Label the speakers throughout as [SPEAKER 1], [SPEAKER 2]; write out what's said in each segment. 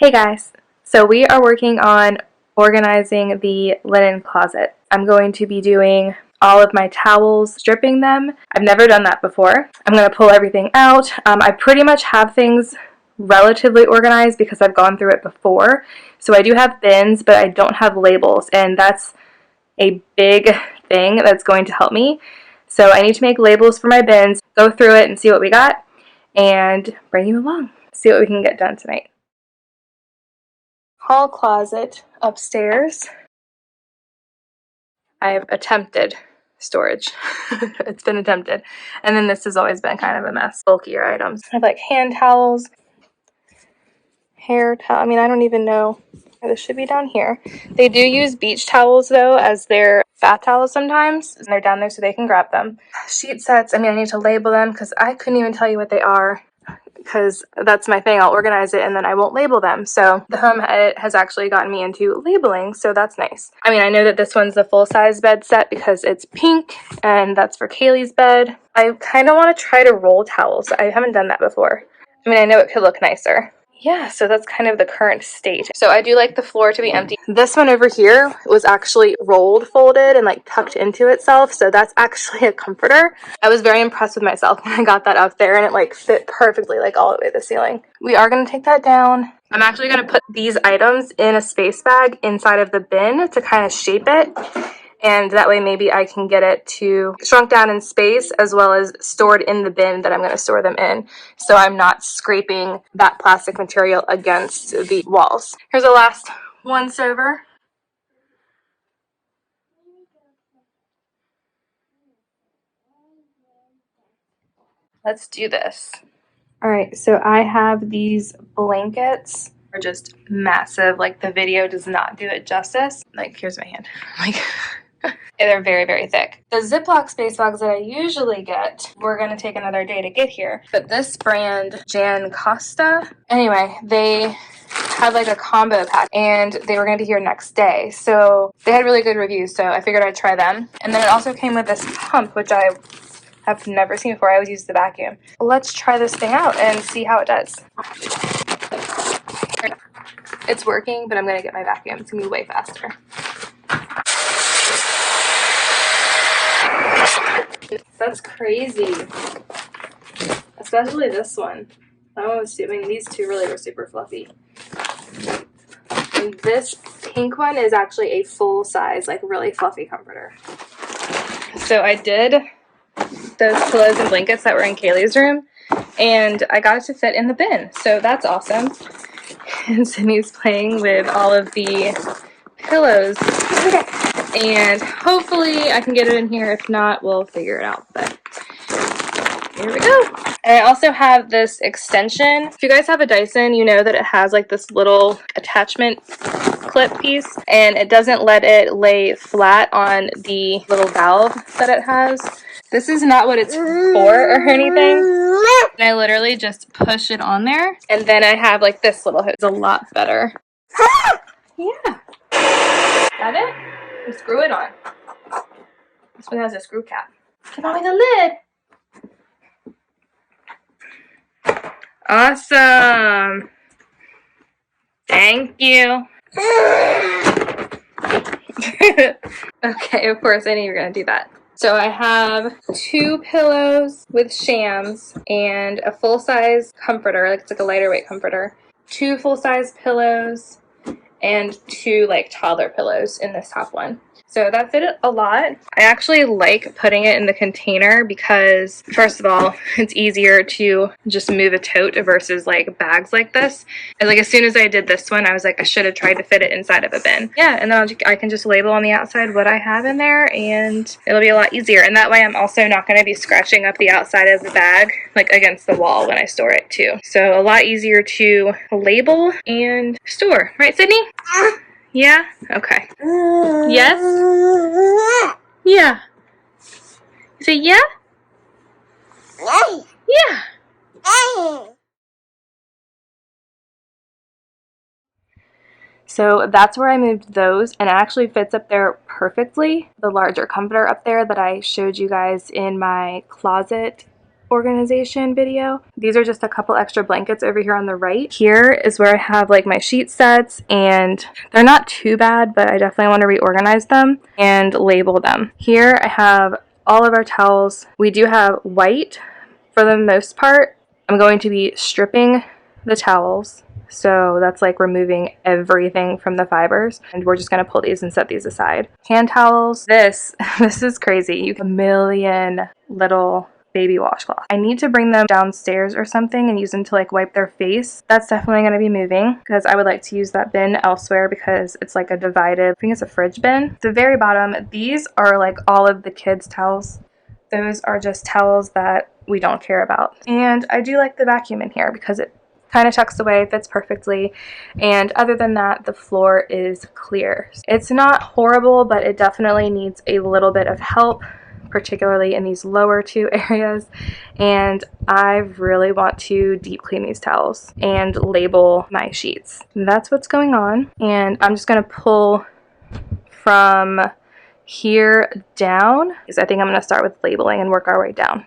[SPEAKER 1] Hey guys, so we are working on organizing the linen closet. I'm going to be doing all of my towels, stripping them. I've never done that before. I'm going to pull everything out. I pretty much have things relatively organized because I've gone through it before. So I do have bins, but I don't have labels, and that's a big thing that's going to help me. So I need to make labels for my bins, go through it and see what we got, and bring you along. See what we can get done tonight. Hall closet upstairs. I've attempted storage. It's been attempted. And then this has always been kind of a mess. Bulkier items. I have like hand towels, hair towel. I mean, I don't even know. This should be down here. They do use beach towels though as their bath towels sometimes. And they're down there so they can grab them. Sheet sets. I mean, I need to label them because I couldn't even tell you what they are, because that's my thing. I'll organize it and then I won't label them. So the home edit has actually gotten me into labeling, so that's nice. I mean, I know that this one's the full-size bed set because it's pink, and that's for Kaylee's bed. I kind of want to try to roll towels. I haven't done that before. I mean, I know it could look nicer. Yeah, so that's kind of the current state. So I do like the floor to be empty. This one over here was actually rolled, folded, and like tucked into itself. So that's actually a comforter. I was very impressed with myself when I got that up there, and it like fit perfectly, like all the way to the ceiling. We are going to take that down. I'm actually going to put these items in a space bag inside of the bin to kind of shape it. And that way maybe I can get it to shrunk down in space as well as stored in the bin that I'm going to store them in, so I'm not scraping that plastic material against the walls. Here's the last once over. Let's do this. Alright, so I have these blankets. They're just massive. Like, the video does not do it justice. Like, here's my hand. Like, they're very, very thick. The Ziploc space bags that I usually get, we're going to take another day to get here. But this brand, Jan Costa, anyway, they had like a combo pack and they were going to be here next day. So they had really good reviews, so I figured I'd try them. And then it also came with this pump, which I have never seen before. I always use the vacuum. Let's try this thing out and see how it does. It's working, but I'm going to get my vacuum. It's going to be way faster. That's crazy. Especially this one. That one was super, I mean, these two really were super fluffy. And this pink one is actually a full size, like really fluffy comforter. So I did those pillows and blankets that were in Kaylee's room, and I got it to fit in the bin. So that's awesome. And Sydney's playing with all of the pillows. Okay. And hopefully I can get it in here. If not, we'll figure it out. But here we go. And I also have this extension. If you guys have a Dyson, you know that it has like this little attachment clip piece, and it doesn't let it lay flat on the little valve that it has. This is not what it's for or anything. And I literally just push it on there, and then I have like this little hook. It's a lot better. Yeah. Got it? And screw it on. This one has a screw cap. Get on with the lid. Awesome. Thank you. Okay, of course, I knew you were going to do that. So I have 2 pillows with shams and a full-size comforter, like it's like a lighter weight comforter, 2 full-size pillows, and 2 like toddler pillows in this top one. So that fit a lot. I actually like putting it in the container because, first of all, it's easier to just move a tote versus like bags like this. And like as soon as I did this one, I was like, I should have tried to fit it inside of a bin. Yeah, and then I can just label on the outside what I have in there, and it'll be a lot easier. And that way I'm also not going to be scratching up the outside of the bag like against the wall when I store it too. So a lot easier to label and store. Right, Sydney? Yeah? Okay. Yes? Yeah. You say yeah? Yeah. So that's where I moved those, and it actually fits up there perfectly. The larger comforter up there that I showed you guys in my closet organization video. These are just a couple extra blankets over here on the right. Here is where I have like my sheet sets, and they're not too bad, but I definitely want to reorganize them and label them. Here I have all of our towels. We do have white for the most part. I'm going to be stripping the towels. So that's like removing everything from the fibers, and we're just going to pull these and set these aside. Hand towels, this is crazy. You have a million little baby washcloths. I need to bring them downstairs or something and use them to like wipe their face. That's definitely going to be moving because I would like to use that bin elsewhere because it's like a divided, I think it's a fridge bin. The very bottom, these are like all of the kids' towels. Those are just towels that we don't care about. And I do like the vacuum in here because it kind of tucks away, fits perfectly, and other than that, the floor is clear. It's not horrible, but it definitely needs a little bit of help, particularly in these lower two areas, and I really want to deep clean these towels and label my sheets. And that's what's going on, and I'm just going to pull from here down because I think I'm going to start with labeling and work our way down.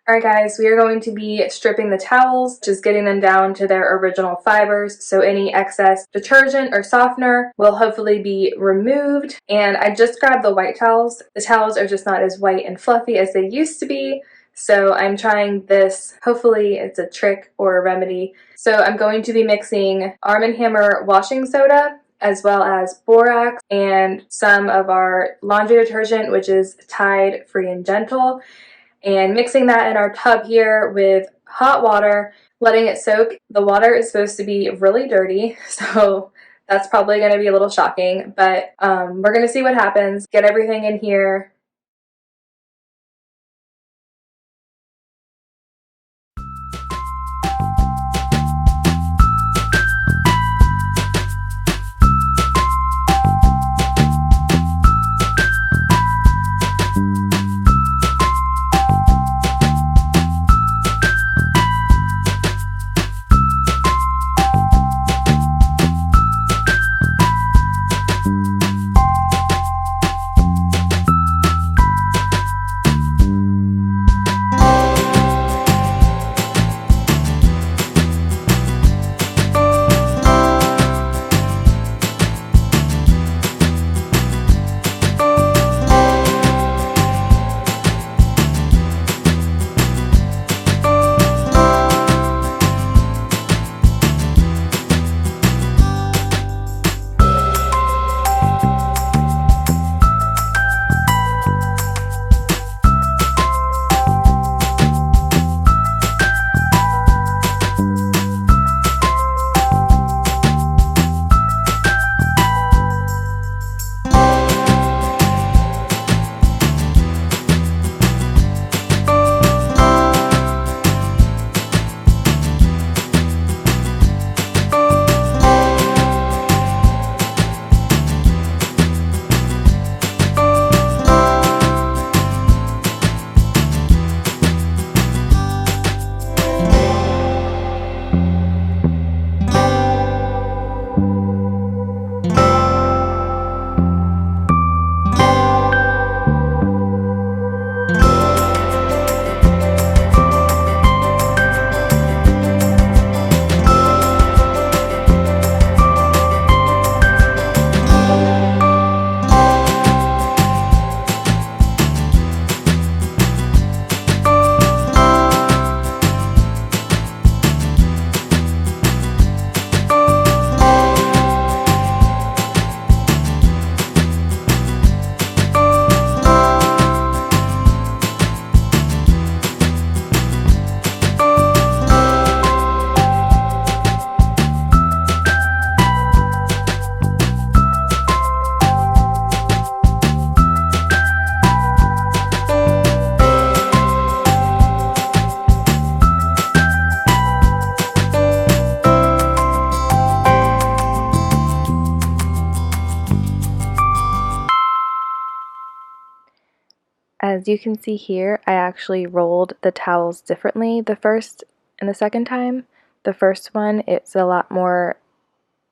[SPEAKER 1] Alright guys, we are going to be stripping the towels, just getting them down to their original fibers, so any excess detergent or softener will hopefully be removed. And I just grabbed the white towels. The towels are just not as white and fluffy as they used to be, so I'm trying this. Hopefully it's a trick or a remedy. So I'm going to be mixing Arm & Hammer washing soda as well as Borax and some of our laundry detergent, which is Tide Free and Gentle, and mixing that in our tub here with hot water, letting it soak. The water is supposed to be really dirty, so that's probably going to be a little shocking, but we're going to see what happens. Get everything in here. As you can see here, I actually rolled the towels differently the first and the second time. The first one, it's a lot more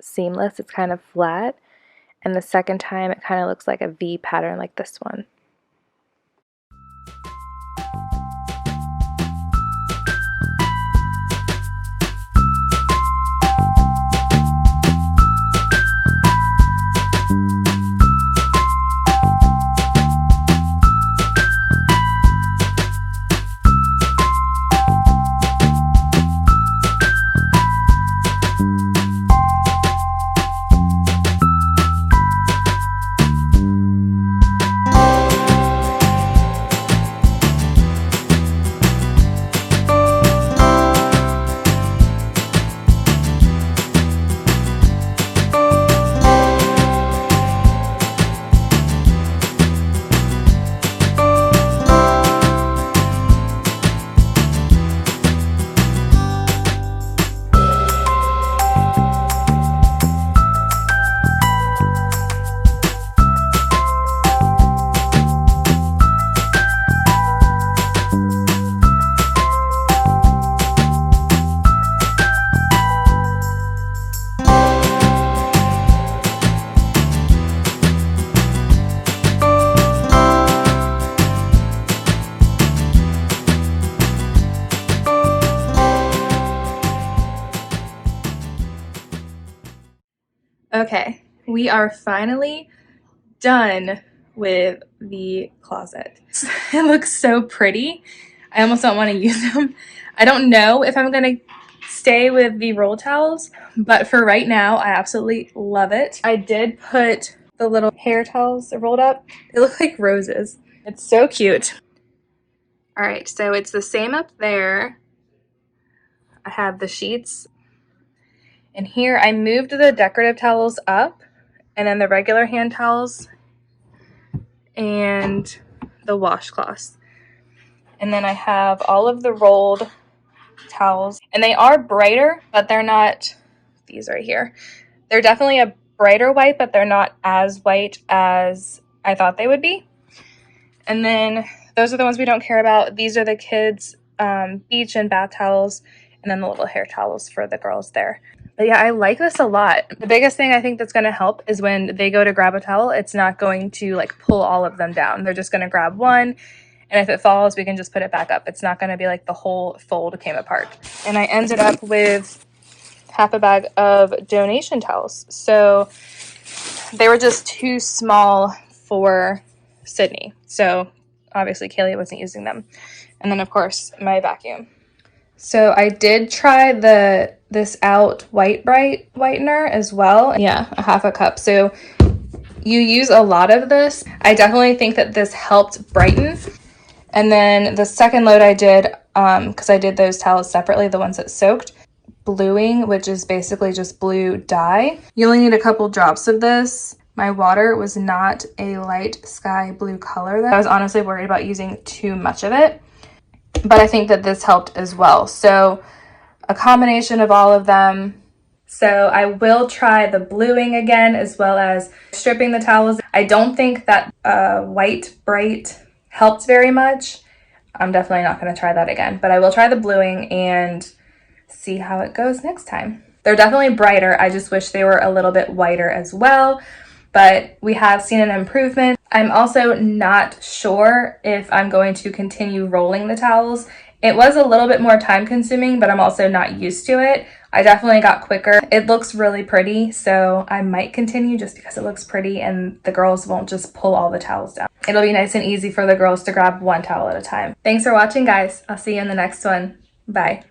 [SPEAKER 1] seamless, it's kind of flat, and the second time it kind of looks like a V pattern like this one. Okay, we are finally done with the closet. It looks so pretty. I almost don't want to use them. I don't know if I'm going to stay with the roll towels, but for right now, I absolutely love it. I did put the little hair towels rolled up. They look like roses. It's so cute. All right, so it's the same up there. I have the sheets. And here I moved the decorative towels up, and then the regular hand towels and the washcloths. And then I have all of the rolled towels, and they are brighter, but they're not these right here. They're definitely a brighter white, but they're not as white as I thought they would be. And then those are the ones we don't care about. These are the kids' beach and bath towels, and then the little hair towels for the girls there. But yeah, I like this a lot. The biggest thing I think that's going to help is when they go to grab a towel, it's not going to like pull all of them down. They're just going to grab one, and if it falls, we can just put it back up. It's not going to be like the whole fold came apart. And I ended up with half a bag of donation towels. So they were just too small for Sydney. So obviously Kaylee wasn't using them. And then of course my vacuum. So I did try this out Brite whitener as well. Yeah, a half a cup. So you use a lot of this. I definitely think that this helped brighten. And then the second load I did, because I did those towels separately, the ones that soaked, bluing, which is basically just blue dye. You only need a couple drops of this. My water was not a light sky blue color though. I was honestly worried about using too much of it, but I think that this helped as well. So a combination of all of them. So I will try the bluing again, as well as stripping the towels. I don't think that white Brite helped very much. I'm definitely not going to try that again, but I will try the bluing and see how it goes next time. They're definitely brighter. I just wish they were a little bit whiter as well, but we have seen an improvement. I'm also not sure if I'm going to continue rolling the towels. It was a little bit more time consuming, but I'm also not used to it. I definitely got quicker. It looks really pretty, so I might continue just because it looks pretty and the girls won't just pull all the towels down. It'll be nice and easy for the girls to grab one towel at a time. Thanks for watching, guys. I'll see you in the next one. Bye.